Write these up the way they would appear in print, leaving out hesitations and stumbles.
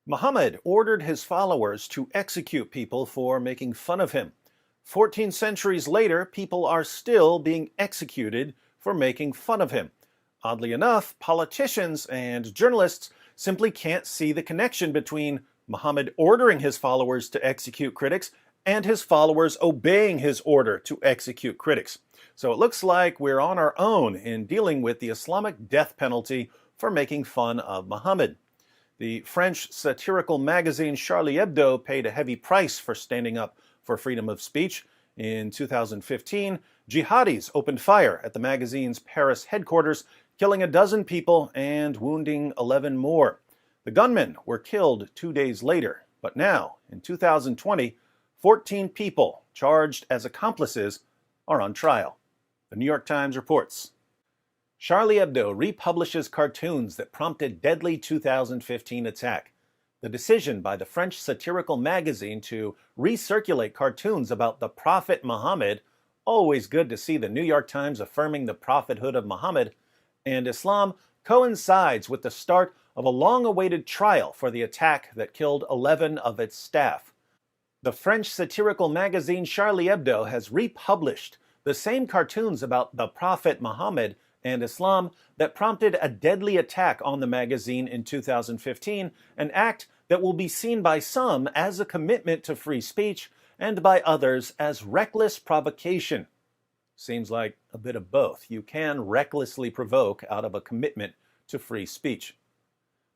Muhammad ordered his followers to execute people for making fun of him. 14 centuries later, people are still being executed for making fun of him. Oddly enough, politicians and journalists simply can't see the connection between Muhammad ordering his followers to execute critics and his followers obeying his order to execute critics. So it looks like we're on our own in dealing with the Islamic death penalty for making fun of Muhammad. The French satirical magazine Charlie Hebdo paid a heavy price for standing up for freedom of speech. In 2015, jihadis opened fire at the magazine's Paris headquarters, killing a dozen people and wounding 11 more. The gunmen were killed 2 days later, but now, in 2020, 14 people charged as accomplices are on trial. The New York Times reports. Charlie Hebdo republishes cartoons that prompted deadly 2015 attack. The decision by the French satirical magazine to recirculate cartoons about the Prophet Muhammad, always good to see the New York Times affirming the prophethood of Muhammad, and Islam coincides with the start of a long-awaited trial for the attack that killed 11 of its staff. The French satirical magazine Charlie Hebdo has republished the same cartoons about the Prophet Muhammad and Islam that prompted a deadly attack on the magazine in 2015, an act that will be seen by some as a commitment to free speech and by others as reckless provocation. Seems like a bit of both. You can recklessly provoke out of a commitment to free speech.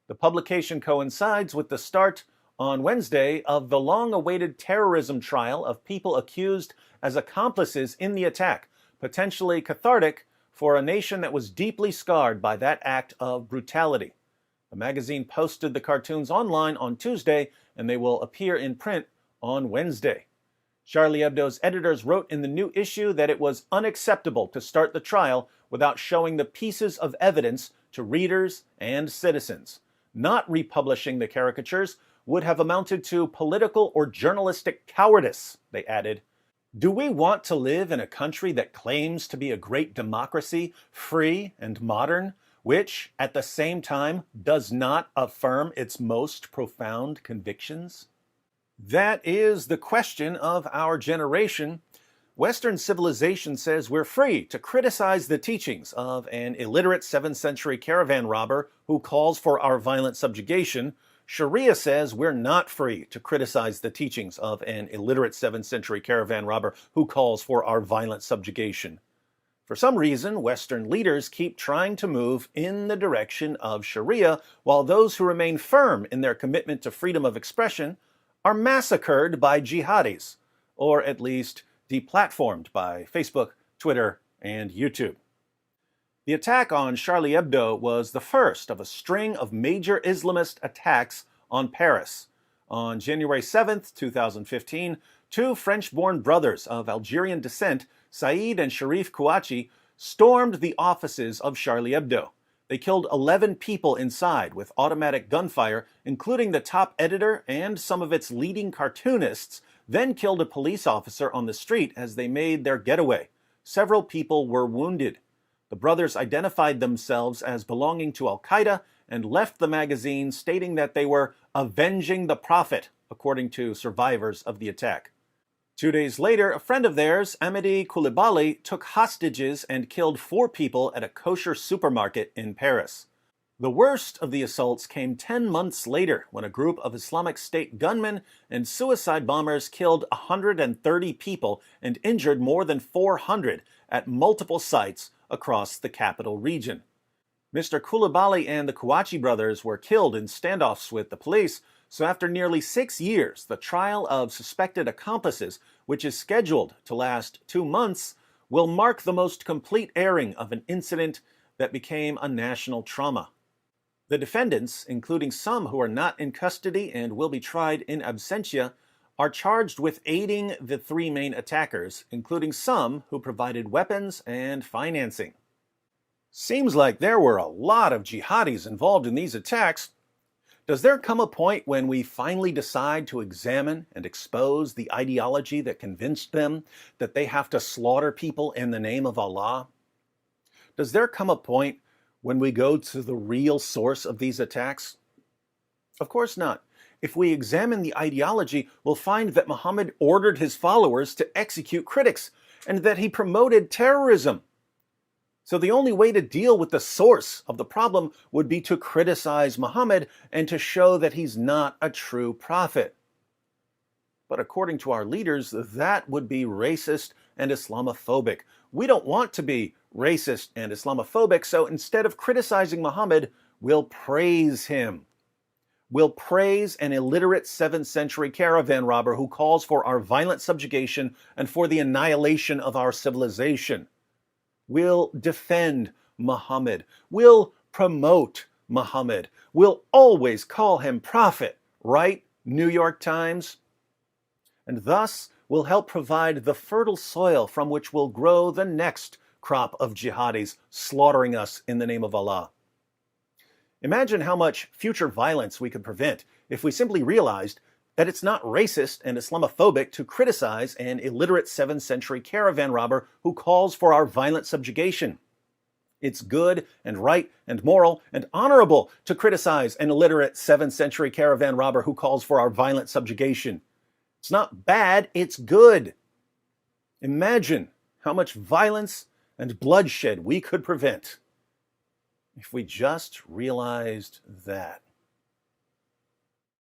The publication coincides with the start on Wednesday of the long-awaited terrorism trial of people accused as accomplices in the attack, potentially cathartic for a nation that was deeply scarred by that act of brutality. The magazine posted the cartoons online on Tuesday, and they will appear in print on Wednesday. Charlie Hebdo's editors wrote in the new issue that it was unacceptable to start the trial without showing the pieces of evidence to readers and citizens. Not republishing the caricatures would have amounted to political or journalistic cowardice, they added. Do we want to live in a country that claims to be a great democracy, free and modern, which, at the same time, does not affirm its most profound convictions? That is the question of our generation. Western civilization says we're free to criticize the teachings of an illiterate 7th century caravan robber who calls for our violent subjugation. Sharia says we're not free to criticize the teachings of an illiterate 7th century caravan robber who calls for our violent subjugation. For some reason, Western leaders keep trying to move in the direction of Sharia, while those who remain firm in their commitment to freedom of expression are massacred by jihadis, or at least deplatformed by Facebook, Twitter, and YouTube. The attack on Charlie Hebdo was the first of a string of major Islamist attacks on Paris. On January 7, 2015, two French-born brothers of Algerian descent, Saïd and Sharif Kouachi, stormed the offices of Charlie Hebdo. They killed 11 people inside with automatic gunfire, including the top editor and some of its leading cartoonists, then killed a police officer on the street as they made their getaway. Several people were wounded. The brothers identified themselves as belonging to Al-Qaeda and left the magazine stating that they were avenging the Prophet, according to survivors of the attack. 2 days later, a friend of theirs, Amedy Coulibaly, took hostages and killed 4 people at a kosher supermarket in Paris. The worst of the assaults came 10 months later when a group of Islamic State gunmen and suicide bombers killed 130 people and injured more than 400 at multiple sites across the capital region. Mr. Coulibaly and the Kouachi brothers were killed in standoffs with the police, so after nearly 6 years, the trial of suspected accomplices, which is scheduled to last 2 months, will mark the most complete airing of an incident that became a national trauma. The defendants, including some who are not in custody and will be tried in absentia, are charged with aiding the 3 main attackers, including some who provided weapons and financing. Seems like there were a lot of jihadis involved in these attacks. Does there come a point when we finally decide to examine and expose the ideology that convinced them that they have to slaughter people in the name of Allah? Does there come a point when we go to the real source of these attacks? Of course not. If we examine the ideology, we'll find that Muhammad ordered his followers to execute critics and that he promoted terrorism. So the only way to deal with the source of the problem would be to criticize Muhammad and to show that he's not a true prophet. But according to our leaders, that would be racist and Islamophobic. We don't want to be racist and Islamophobic, so instead of criticizing Muhammad, we'll praise him. We'll praise an illiterate 7th century caravan robber who calls for our violent subjugation and for the annihilation of our civilization. We'll defend Muhammad. We'll promote Muhammad. We'll always call him prophet, right, New York Times? And thus will help provide the fertile soil from which will grow the next crop of jihadis slaughtering us in the name of Allah. Imagine how much future violence we could prevent if we simply realized that it's not racist and Islamophobic to criticize an illiterate 7th century caravan robber who calls for our violent subjugation. It's good and right and moral and honorable to criticize an illiterate 7th century caravan robber who calls for our violent subjugation. It's not bad, it's good. Imagine how much violence and bloodshed we could prevent if we just realized that.